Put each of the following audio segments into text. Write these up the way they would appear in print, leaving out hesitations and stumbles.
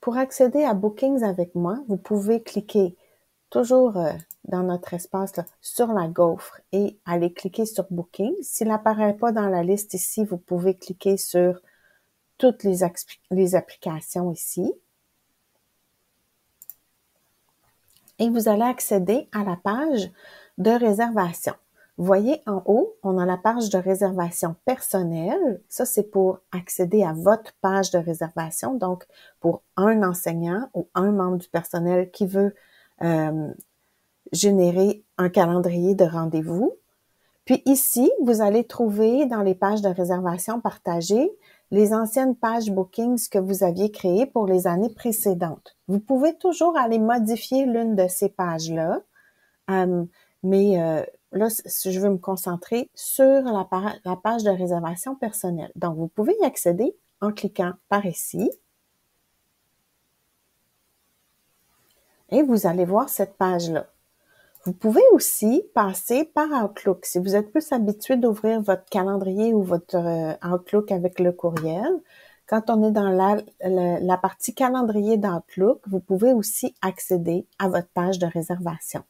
Pour accéder à Bookings avec moi, vous pouvez cliquer toujours dans notre espace là, sur la gaufre et aller cliquer sur Bookings. S'il n'apparaît pas dans la liste ici, vous pouvez cliquer sur toutes les applications ici. Et vous allez accéder à la page de réservation. Vous voyez en haut, on a la page de réservation personnelle. Ça, c'est pour accéder à votre page de réservation. Donc, pour un enseignant ou un membre du personnel qui veut générer un calendrier de rendez-vous. Puis ici, vous allez trouver dans les pages de réservation partagées les anciennes pages Bookings que vous aviez créées pour les années précédentes. Vous pouvez toujours aller modifier l'une de ces pages-là, mais là, je veux me concentrer sur la page de réservation personnelle. Donc, vous pouvez y accéder en cliquant par ici. Et vous allez voir cette page-là. Vous pouvez aussi passer par Outlook. Si vous êtes plus habitué d'ouvrir votre calendrier ou votre Outlook avec le courriel, quand on est dans la partie calendrier d'Outlook, vous pouvez aussi accéder à votre page de réservation.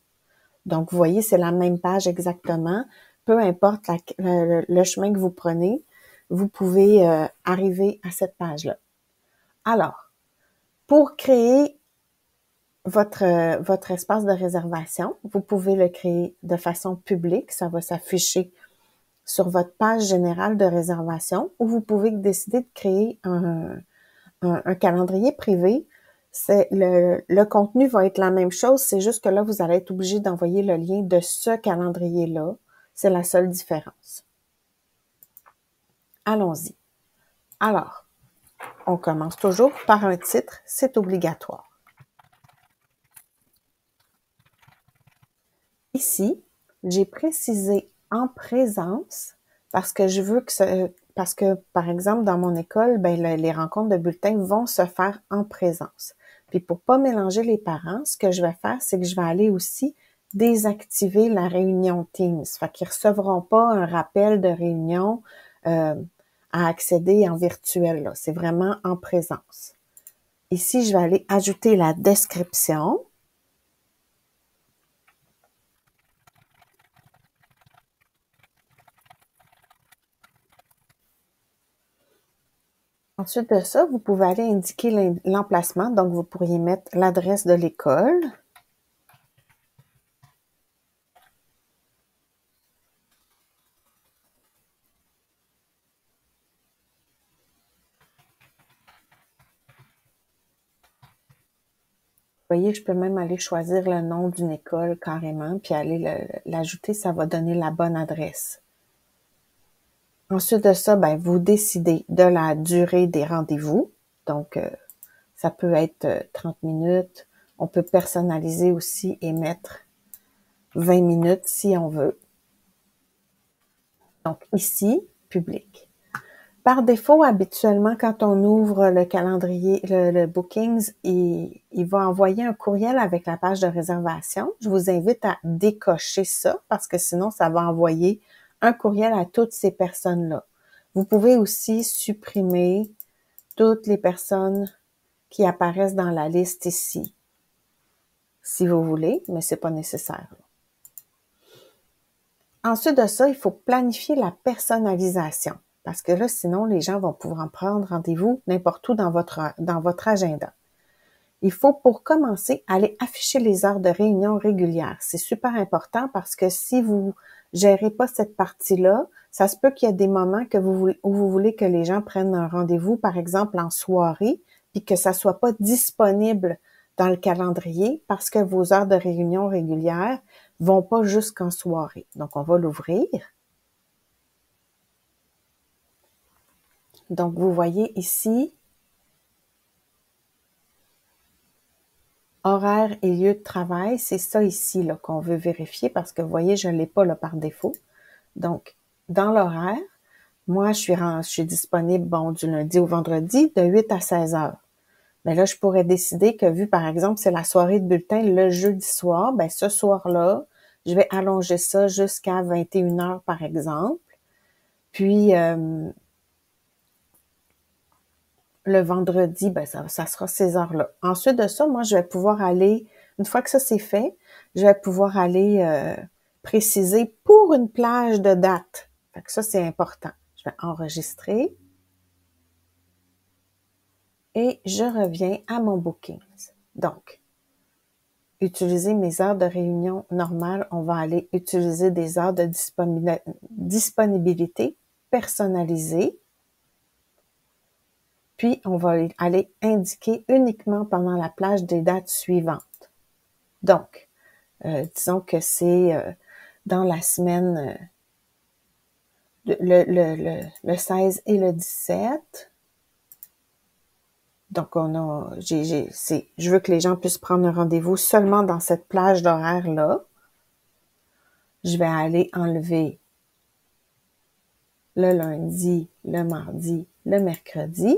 Donc, vous voyez, c'est la même page exactement. Peu importe le chemin que vous prenez, vous pouvez arriver à cette page-là. Alors, pour créer votre espace de réservation, vous pouvez le créer de façon publique. Ça va s'afficher sur votre page générale de réservation ou vous pouvez décider de créer un calendrier privé. Le contenu va être la même chose, c'est juste que là, vous allez être obligé d'envoyer le lien de ce calendrier-là. C'est la seule différence. Allons-y. Alors, on commence toujours par un titre, c'est obligatoire. Ici, j'ai précisé en présence parce que je veux parce que, par exemple, dans mon école, ben, les rencontres de bulletins vont se faire en présence. Puis pour pas mélanger les parents, ce que je vais faire, c'est que je vais aller aussi désactiver la réunion Teams. Fait qu'ils recevront pas un rappel de réunion à accéder en virtuel. C'est vraiment en présence. Ici, je vais aller ajouter la description. Ensuite de ça, vous pouvez aller indiquer l'emplacement. Donc, vous pourriez mettre l'adresse de l'école. Vous voyez, je peux même aller choisir le nom d'une école carrément, puis aller l'ajouter, ça va donner la bonne adresse. Ensuite de ça, ben, vous décidez de la durée des rendez-vous. Donc, ça peut être 30 minutes. On peut personnaliser aussi et mettre 20 minutes si on veut. Donc, ici, public. Par défaut, habituellement, quand on ouvre le calendrier, le Bookings, il va envoyer un courriel avec la page de réservation. Je vous invite à décocher ça parce que sinon, ça va envoyer un courriel à toutes ces personnes-là. Vous pouvez aussi supprimer toutes les personnes qui apparaissent dans la liste ici, si vous voulez, mais c'est pas nécessaire. Ensuite de ça, il faut planifier la personnalisation. Parce que là, sinon, les gens vont pouvoir en prendre rendez-vous n'importe où dans votre agenda. Il faut, pour commencer, aller afficher les heures de réunion régulières. C'est super important parce que si vous gérez pas cette partie-là, ça se peut qu'il y ait des moments où vous voulez que les gens prennent un rendez-vous, par exemple en soirée, puis que ça soit pas disponible dans le calendrier parce que vos heures de réunion régulières vont pas jusqu'en soirée. Donc, on va l'ouvrir. Donc, vous voyez ici, horaire et lieu de travail, c'est ça ici là qu'on veut vérifier parce que vous voyez, je ne l'ai pas là par défaut. Donc, dans l'horaire, moi, je suis disponible du lundi au vendredi de 8 à 16 heures. Mais là, je pourrais décider que vu, par exemple, c'est la soirée de bulletin le jeudi soir, ben ce soir-là, je vais allonger ça jusqu'à 21 heures, par exemple. Puis, Le vendredi, ben ça sera ces heures-là. Ensuite de ça, moi, je vais pouvoir aller, une fois que ça c'est fait, je vais pouvoir aller préciser pour une plage de date. Fait que ça, c'est important. Je vais enregistrer et je reviens à mon Bookings. Donc, utiliser mes heures de réunion normales, on va aller utiliser des heures de disponibilité personnalisées. Puis, on va aller indiquer uniquement pendant la plage des dates suivantes. Donc, disons que c'est dans la semaine le 16 et le 17. Donc, je veux que les gens puissent prendre un rendez-vous seulement dans cette plage d'horaire-là. Je vais aller enlever le lundi, le mardi, le mercredi.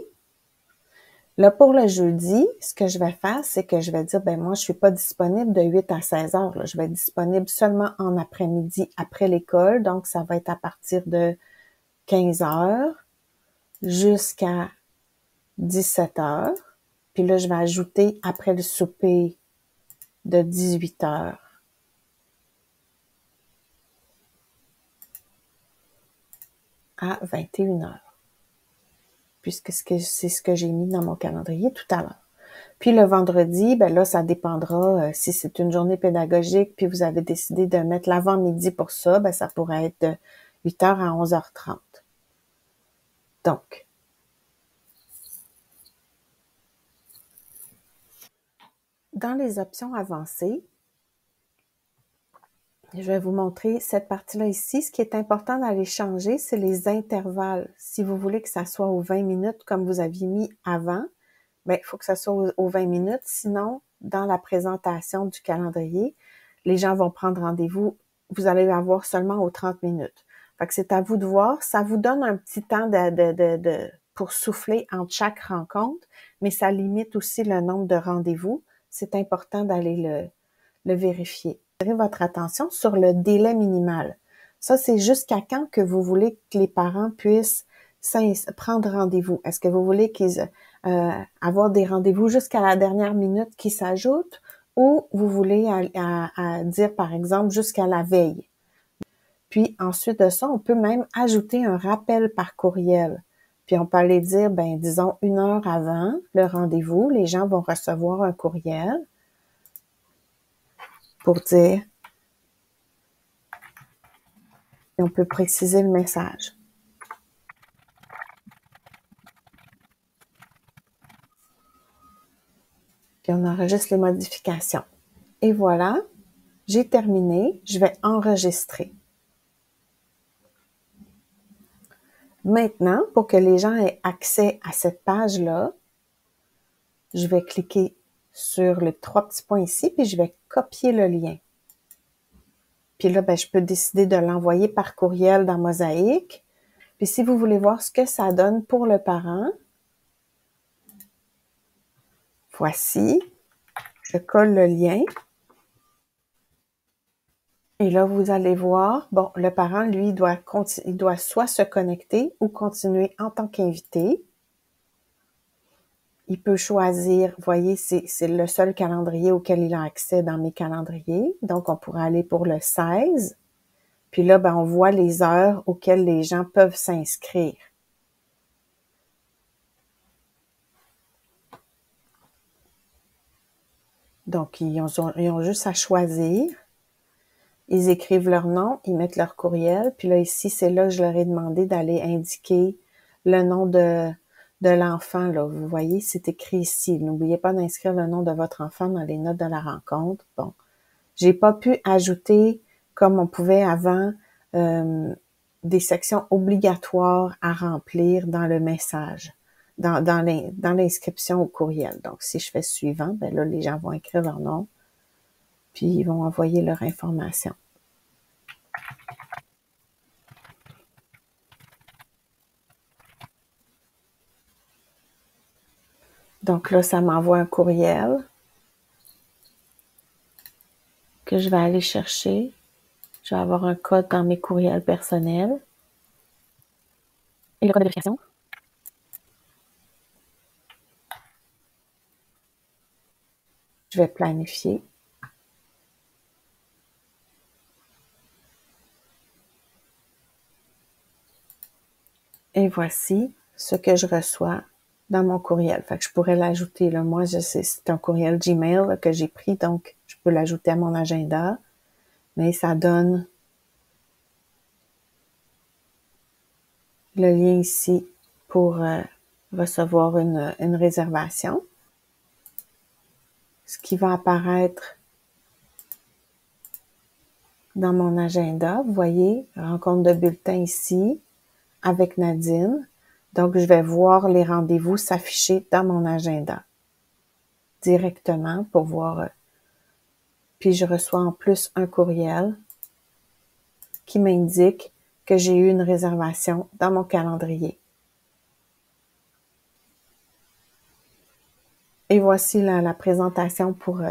Là, pour le jeudi, ce que je vais faire, c'est que je vais dire, ben moi, je suis pas disponible de 8 à 16 heures. Là. Je vais être disponible seulement en après-midi après l'école. Donc, ça va être à partir de 15 heures jusqu'à 17 heures. Puis là, je vais ajouter après le souper de 18 heures à 21 heures. Puisque c'est ce que j'ai mis dans mon calendrier tout à l'heure. Puis le vendredi, ben là, ça dépendra si c'est une journée pédagogique, puis vous avez décidé de mettre l'avant-midi pour ça, ben ça pourrait être de 8 heures à 11h30. Donc, dans les options avancées, je vais vous montrer cette partie-là ici. Ce qui est important d'aller changer, c'est les intervalles. Si vous voulez que ça soit aux 20 minutes comme vous aviez mis avant, ben, il faut que ça soit aux 20 minutes. Sinon, dans la présentation du calendrier, les gens vont prendre rendez-vous. Vous allez avoir seulement aux 30 minutes. Fait que c'est à vous de voir. Ça vous donne un petit temps pour souffler entre chaque rencontre, mais ça limite aussi le nombre de rendez-vous. C'est important d'aller le vérifier. Votre attention sur le délai minimal. Ça, c'est jusqu'à quand que vous voulez que les parents puissent prendre rendez-vous. Est-ce que vous voulez qu'ils avoir des rendez-vous jusqu'à la dernière minute qui s'ajoutent ou vous voulez à dire, par exemple, jusqu'à la veille. Puis ensuite de ça, on peut même ajouter un rappel par courriel. Puis on peut aller dire, ben disons 1 heure avant le rendez-vous, les gens vont recevoir un courriel pour dire, et on peut préciser le message. Puis on enregistre les modifications. Et voilà, j'ai terminé, je vais enregistrer. Maintenant, pour que les gens aient accès à cette page-là, je vais cliquer sur les 3 petits points ici, puis je vais copier le lien. Puis là, ben, je peux décider de l'envoyer par courriel dans Mosaïque. Puis si vous voulez voir ce que ça donne pour le parent, voici, je colle le lien. Et là, vous allez voir, bon, le parent, lui, il doit soit se connecter ou continuer en tant qu'invité. Il peut choisir, vous voyez, c'est le seul calendrier auquel il a accès dans mes calendriers. Donc, on pourrait aller pour le 16. Puis là, ben, on voit les heures auxquelles les gens peuvent s'inscrire. Donc, ils ont juste à choisir. Ils écrivent leur nom, ils mettent leur courriel. Puis là, ici, c'est là que je leur ai demandé d'aller indiquer le nom de l'enfant. Là, vous voyez, c'est écrit ici. N'oubliez pas d'inscrire le nom de votre enfant dans les notes de la rencontre. Bon, j'ai pas pu ajouter, comme on pouvait avant, des sections obligatoires à remplir dans le message, dans l'inscription au courriel. Donc, si je fais suivant, ben là, les gens vont écrire leur nom, puis ils vont envoyer leur information. Donc là, ça m'envoie un courriel que je vais aller chercher. Je vais avoir un code dans mes courriels personnels. Et le code de vérification. Je vais planifier. Et voici ce que je reçois dans mon courriel. Fait que je pourrais l'ajouter, là. Moi, je sais, c'est un courriel Gmail là, que j'ai pris, donc je peux l'ajouter à mon agenda. Mais ça donne le lien ici pour recevoir une réservation. Ce qui va apparaître dans mon agenda, vous voyez, rencontre de bulletin ici avec Nadine. Donc, je vais voir les rendez-vous s'afficher dans mon agenda directement pour voir. Puis, je reçois en plus un courriel qui m'indique que j'ai eu une réservation dans mon calendrier. Et voici la présentation pour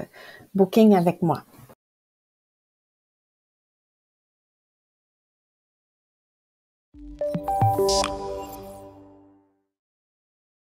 Booking avec moi.